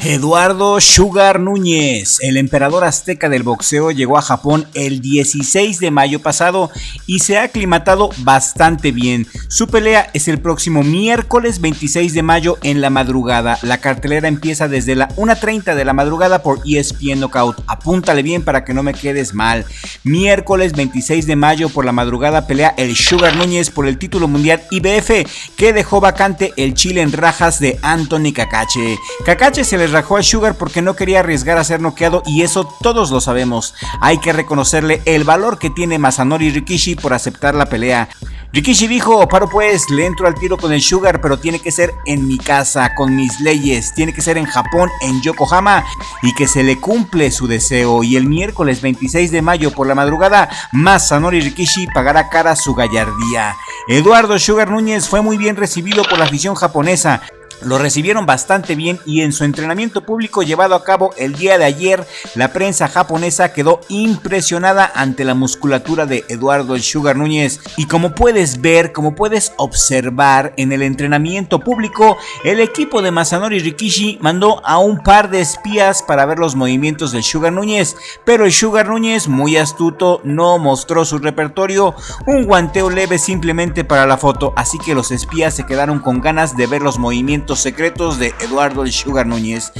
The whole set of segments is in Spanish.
Eduardo Sugar Núñez, el emperador azteca del boxeo, llegó a Japón el 16 de mayo pasado y se ha aclimatado bastante bien. Su pelea es el próximo miércoles 26 de mayo en la madrugada. La cartelera empieza desde la 1:30 de la madrugada por ESPN Knockout. Apúntale bien para que no me quedes mal. Miércoles 26 de mayo por la madrugada pelea el Sugar Núñez por el título mundial IBF, que dejó vacante el chile en rajas de Anthony Cacace. Cacace se les rajó a Sugar porque no quería arriesgar a ser noqueado, y eso todos lo sabemos. Hay que reconocerle el valor que tiene Masanori Rikishi por aceptar la pelea. Rikishi dijo: paro pues, le entro al tiro con el Sugar, pero tiene que ser en mi casa, con mis leyes, tiene que ser en Japón, en Yokohama, y que se le cumple su deseo. Y el miércoles 26 de mayo por la madrugada, Masanori Rikishi pagará cara a su gallardía. Eduardo Sugar Núñez fue muy bien recibido por la afición japonesa. Lo recibieron bastante bien, y en su entrenamiento público llevado a cabo el día de ayer, la prensa japonesa quedó impresionada ante la musculatura de Eduardo Sugar Núñez. Y como puedes ver, como puedes observar, en el entrenamiento público, el equipo de Masanori Rikishi mandó a un par de espías para ver los movimientos del Sugar Núñez, pero el Sugar Núñez, muy astuto, no mostró su repertorio, un guanteo leve simplemente para la foto, así que los espías se quedaron con ganas de ver los movimientos secretos de Eduardo el Sugar Núñez.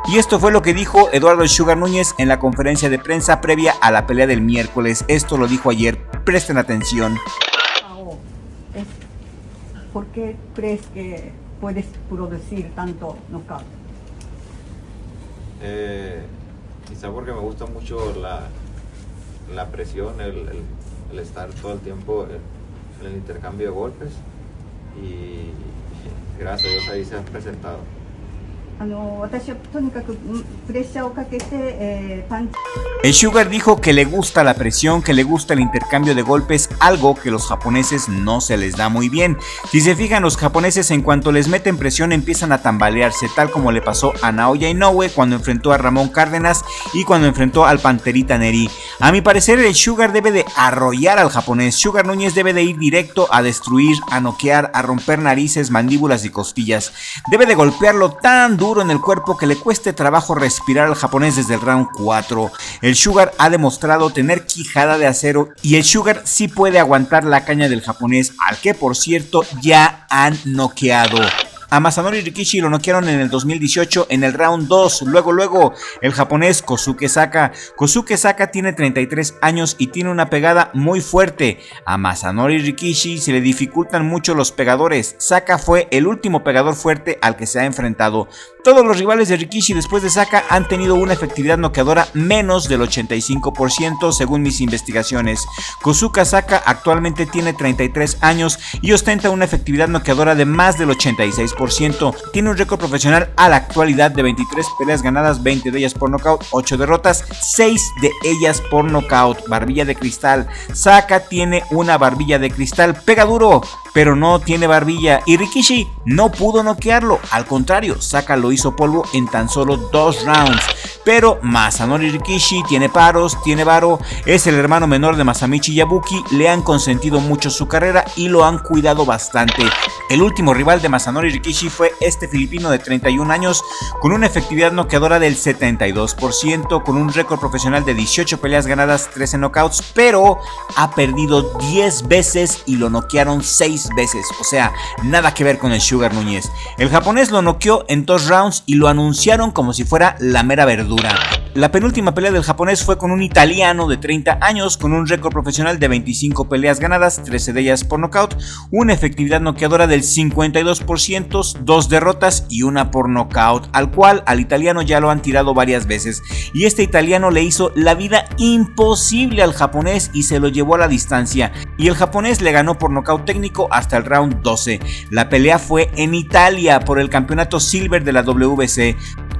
Y esto fue lo que dijo Eduardo el Sugar Núñez en la conferencia de prensa previa a la pelea del miércoles. Esto lo dijo ayer, presten atención. ¿Por qué crees que puedes producir tanto knockout? Quizá porque me gusta mucho la presión, el estar todo el tiempo en el intercambio de golpes, y gracias a Dios ahí se han presentado. El Sugar dijo que le gusta la presión, que le gusta el intercambio de golpes, algo que los japoneses no se les da muy bien. Si se fijan, los japoneses en cuanto les meten presión empiezan a tambalearse, tal como le pasó a Naoya Inoue cuando enfrentó a Ramón Cárdenas y cuando enfrentó al Panterita Neri. A mi parecer, el Sugar debe de arrollar al japonés. Sugar Núñez debe de ir directo a destruir, a noquear, a romper narices, mandíbulas y costillas. Debe de golpearlo tan duro en el cuerpo que le cueste trabajo respirar al japonés desde el round 4. El Sugar ha demostrado tener quijada de acero, y el Sugar sí puede aguantar la caña del japonés, al que por cierto ya han noqueado. A Masanori Rikishi lo noquearon en el 2018 en el round 2. Luego el japonés Kosuke Saka. Kosuke Saka tiene 33 años y tiene una pegada muy fuerte. A Masanori Rikishi se le dificultan mucho los pegadores. Saka fue el último pegador fuerte al que se ha enfrentado. Todos los rivales de Rikishi después de Saka han tenido una efectividad noqueadora menos del 85% según mis investigaciones. Kosuke Saka actualmente tiene 33 años y ostenta una efectividad noqueadora de más del 86%. Tiene un récord profesional a la actualidad de 23 peleas ganadas, 20 de ellas por nocaut, 8 derrotas, 6 de ellas por nocaut. Barbilla de cristal. Saka tiene una barbilla de cristal, pega duro, pero no tiene barbilla, y Rikishi no pudo noquearlo. Al contrario, Saka lo hizo polvo en tan solo 2 rounds. Pero Masanori Rikishi tiene paros, tiene varo, es el hermano menor de Masamichi Yabuki, le han consentido mucho su carrera y lo han cuidado bastante. El último rival de Masanori Rikishi fue este filipino de 31 años, con una efectividad noqueadora del 72%, con un récord profesional de 18 peleas ganadas, 13 knockouts, pero ha perdido 10 veces y lo noquearon 6 veces, o sea, nada que ver con el Sugar Núñez. El japonés lo noqueó en 2 rounds y lo anunciaron como si fuera la mera verdura. La penúltima pelea del japonés fue con un italiano de 30 años con un récord profesional de 25 peleas ganadas, 13 de ellas por nocaut, una efectividad noqueadora del 52%, 2 derrotas y una por nocaut, al italiano ya lo han tirado varias veces, y este italiano le hizo la vida imposible al japonés y se lo llevó a la distancia, y el japonés le ganó por nocaut técnico hasta el round 12. La pelea fue en Italia por el campeonato Silver de la WBC.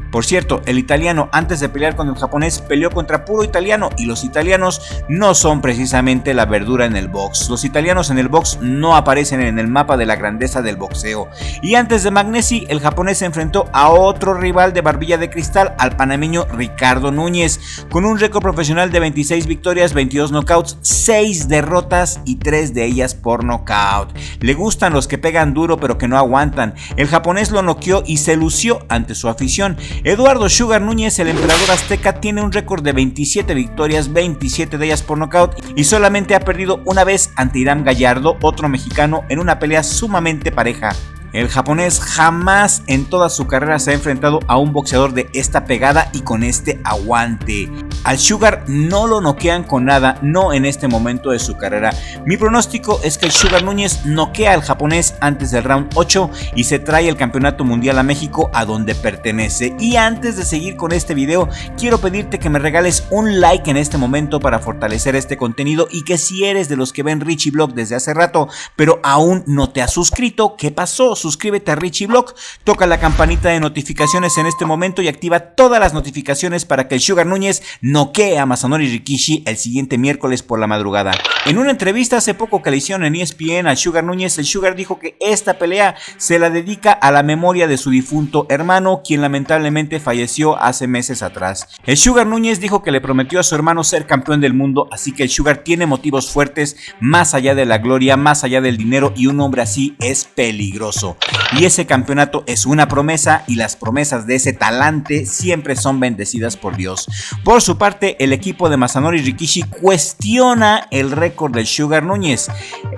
Por cierto, el italiano, antes de pelear con el japonés, peleó contra puro italiano, y los italianos no son precisamente la verdura en el box. Los italianos en el box no aparecen en el mapa de la grandeza del boxeo. Y antes de Magnesi, el japonés se enfrentó a otro rival de barbilla de cristal, al panameño Ricardo Núñez, con un récord profesional de 26 victorias, 22 knockouts, 6 derrotas y 3 de ellas por knockout. Le gustan los que pegan duro pero que no aguantan. El japonés lo noqueó y se lució ante su afición. Eduardo Sugar Núñez, el emperador azteca, tiene un récord de 27 victorias, 27 de ellas por nocaut, y solamente ha perdido una vez ante Irán Gallardo, otro mexicano, en una pelea sumamente pareja. El japonés jamás en toda su carrera se ha enfrentado a un boxeador de esta pegada y con este aguante. Al Sugar no lo noquean con nada, no en este momento de su carrera. Mi pronóstico es que el Sugar Núñez noquea al japonés antes del round 8 y se trae el campeonato mundial a México, a donde pertenece. Y antes de seguir con este video, quiero pedirte que me regales un like en este momento para fortalecer este contenido, y que si eres de los que ven Richie Vlog desde hace rato pero aún no te has suscrito, ¿qué pasó? Suscríbete a Richie Vlog, toca la campanita de notificaciones en este momento y activa todas las notificaciones para que el Sugar Núñez noquee a Masanori Rikishi el siguiente miércoles por la madrugada. En una entrevista hace poco que le hicieron en ESPN al Sugar Núñez, el Sugar dijo que esta pelea se la dedica a la memoria de su difunto hermano, quien lamentablemente falleció hace meses atrás. El Sugar Núñez dijo que le prometió a su hermano ser campeón del mundo, así que el Sugar tiene motivos fuertes más allá de la gloria, más allá del dinero, y un hombre así es peligroso. Y ese campeonato es una promesa, y las promesas de ese talante siempre son bendecidas por Dios. Por su parte, el equipo de Masanori Rikishi cuestiona el récord del Sugar Núñez.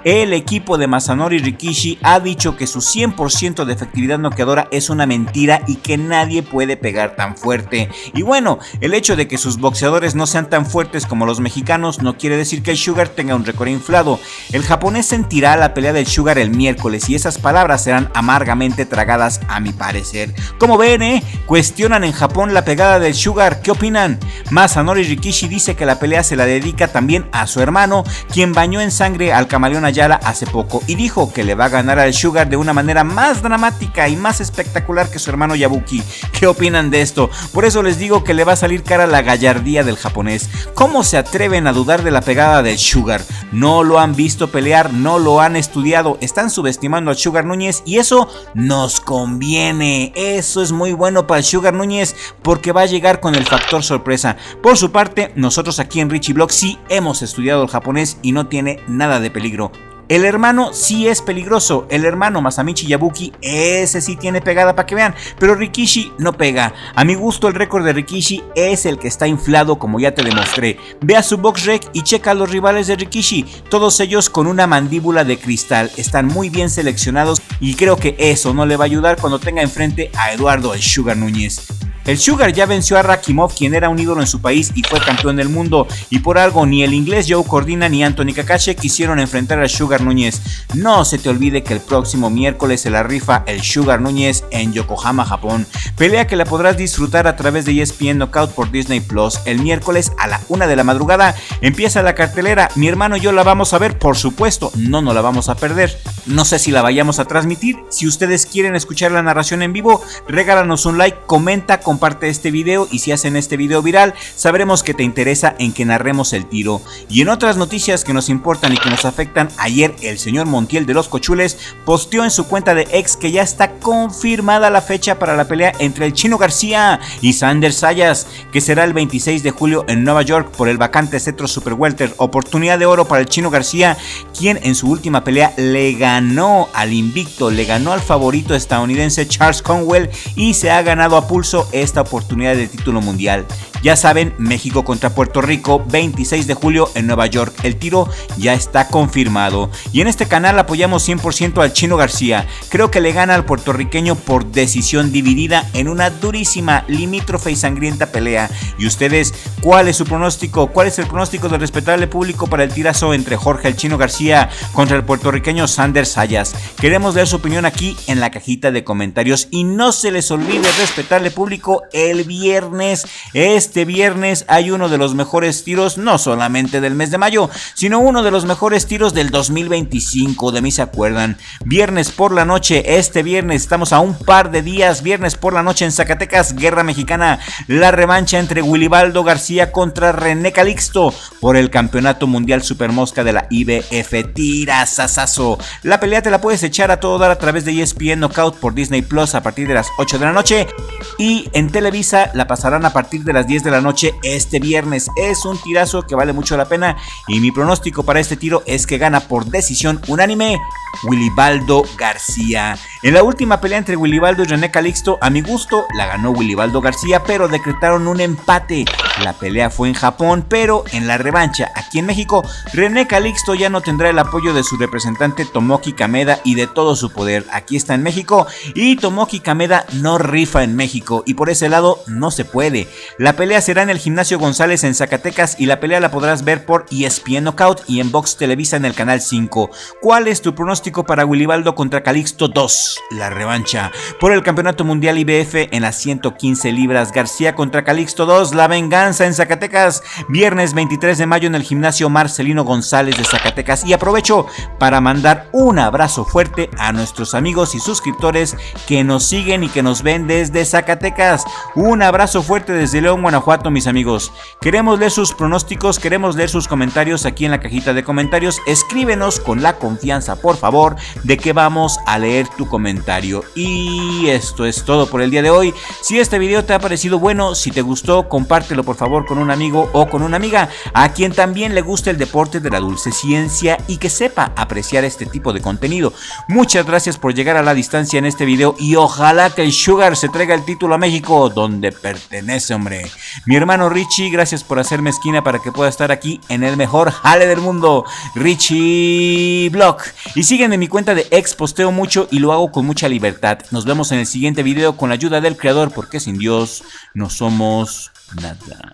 El equipo de Masanori Rikishi ha dicho que su 100% de efectividad noqueadora es una mentira y que nadie puede pegar tan fuerte. Y bueno, el hecho de que sus boxeadores no sean tan fuertes como los mexicanos no quiere decir que el Sugar tenga un récord inflado. El japonés sentirá la pelea del Sugar el miércoles y esas palabras serán amargamente tragadas, a mi parecer. Como ven, cuestionan en Japón la pegada del Sugar. ¿Qué opinan? Masanori Rikishi dice que la pelea se la dedica también a su hermano, quien bañó en sangre al camaleón Ayala hace poco, y dijo que le va a ganar al Sugar de una manera más dramática y más espectacular que su hermano Yabuki. ¿Qué opinan de esto? Por eso les digo que le va a salir cara la gallardía del japonés. ¿Cómo se atreven a dudar de la pegada del Sugar? No lo han visto pelear, no lo han estudiado, están subestimando al Sugar Núñez, y eso nos conviene. Eso es muy bueno para el Sugar Núñez, porque va a llegar con el factor sorpresa. Por su parte, nosotros aquí en Richie Vlog sí hemos estudiado el japonés y no tiene nada de peligro. El hermano sí es peligroso, el hermano Masamichi Yabuki, ese sí tiene pegada para que vean, pero Rikishi no pega. A mi gusto el récord de Rikishi es el que está inflado, como ya te demostré. Ve a su BoxRec y checa a los rivales de Rikishi, todos ellos con una mandíbula de cristal, están muy bien seleccionados, y creo que eso no le va a ayudar cuando tenga enfrente a Eduardo el Sugar Núñez. El Sugar ya venció a Rakimov, quien era un ídolo en su país y fue campeón del mundo, y por algo ni el inglés Joe Cordina ni Anthony Kakashi quisieron enfrentar al Sugar Núñez. No se te olvide que el próximo miércoles se la rifa el Sugar Núñez en Yokohama, Japón, pelea que la podrás disfrutar a través de ESPN Knockout por Disney Plus. El miércoles a la 1 de la madrugada empieza la cartelera. Mi hermano y yo la vamos a ver, por supuesto, no nos la vamos a perder. No sé si la vayamos a transmitir. Si ustedes quieren escuchar la narración en vivo, regálanos un like, comenta, comparte este video, y si hacen este video viral, sabremos que te interesa en que narremos el tiro. Y en otras noticias que nos importan y que nos afectan, ayer el señor Montiel de los Cochules posteó en su cuenta de X que ya está confirmada la fecha para la pelea entre el Chino García y Sander Sayas, que será el 26 de julio en Nueva York por el vacante cetro Super Welter. Oportunidad de oro para el Chino García, quien en su última pelea le ganó al invicto, le ganó al favorito estadounidense Charles Conwell, y se ha ganado a pulso esta oportunidad de título mundial. Ya saben, México contra Puerto Rico, 26 de julio en Nueva York. El tiro ya está confirmado. Y en este canal apoyamos 100% al Chino García. Creo que le gana al puertorriqueño por decisión dividida en una durísima, limítrofe y sangrienta pelea. ¿Y ustedes, cuál es su pronóstico? ¿Cuál es el pronóstico del respetable público para el tirazo entre Jorge el Chino García contra el puertorriqueño Sander Sayas? Queremos leer su opinión aquí en la cajita de comentarios. Y no se les olvide, respetable público, el viernes, este viernes hay uno de los mejores tiros, no solamente del mes de mayo, sino uno de los mejores tiros del 2025, de mí se acuerdan. Viernes por la noche, este viernes, estamos a un par de días, viernes por la noche en Zacatecas, Guerra Mexicana, la revancha entre Wilibaldo García contra René Calixto por el campeonato mundial Supermosca de la IBF. Tirazazazo. La pelea te la puedes echar a todo dar a través de ESPN Knockout por Disney Plus a partir de las 8 de la noche, y en Televisa la pasarán a partir de las 10 de la noche este viernes. Es un tirazo que vale mucho la pena, y mi pronóstico para este tiro es que gana por decisión unánime Willibaldo García. En la última pelea entre Willibaldo y René Calixto, a mi gusto, la ganó Willibaldo García, pero decretaron un empate. La pelea fue en Japón, pero en la revancha, aquí en México, René Calixto ya no tendrá el apoyo de su representante Tomoki Kameda y de todo su poder. Aquí está en México y Tomoki Kameda no rifa en México y por ese lado no se puede. La pelea será en el Gimnasio González en Zacatecas y la pelea la podrás ver por ESPN Knockout y en Box Televisa en el canal 5. ¿Cuál es tu pronóstico para Willibaldo contra Calixto 2? La revancha por el Campeonato Mundial IBF en las 115 libras. García contra Calixto 2, la venganza en Zacatecas, viernes 23 de mayo en el Gimnasio Marcelino González de Zacatecas. Y aprovecho para mandar un abrazo fuerte a nuestros amigos y suscriptores que nos siguen y que nos ven desde Zacatecas. Un abrazo fuerte desde León, Guanajuato, mis amigos. Queremos leer sus pronósticos, queremos leer sus comentarios aquí en la cajita de comentarios. Escríbenos con la confianza, por favor, de que vamos a leer tu comentario. Y esto es todo por el día de hoy. Si este video te ha parecido bueno, si te gustó, compártelo por favor con un amigo o con una amiga a quien también le guste el deporte de la dulce ciencia y que sepa apreciar este tipo de contenido. Muchas gracias por llegar a la distancia en este video y ojalá que el Sugar se traiga el título a México, donde pertenece, hombre. Mi hermano Richie, gracias por hacerme esquina para que pueda estar aquí en el mejor jale del mundo, Richie Vlog. Y sígueme en mi cuenta de ex, posteo mucho y lo hago con mucha libertad. Nos vemos en el siguiente video con la ayuda del creador, porque sin Dios no somos nada.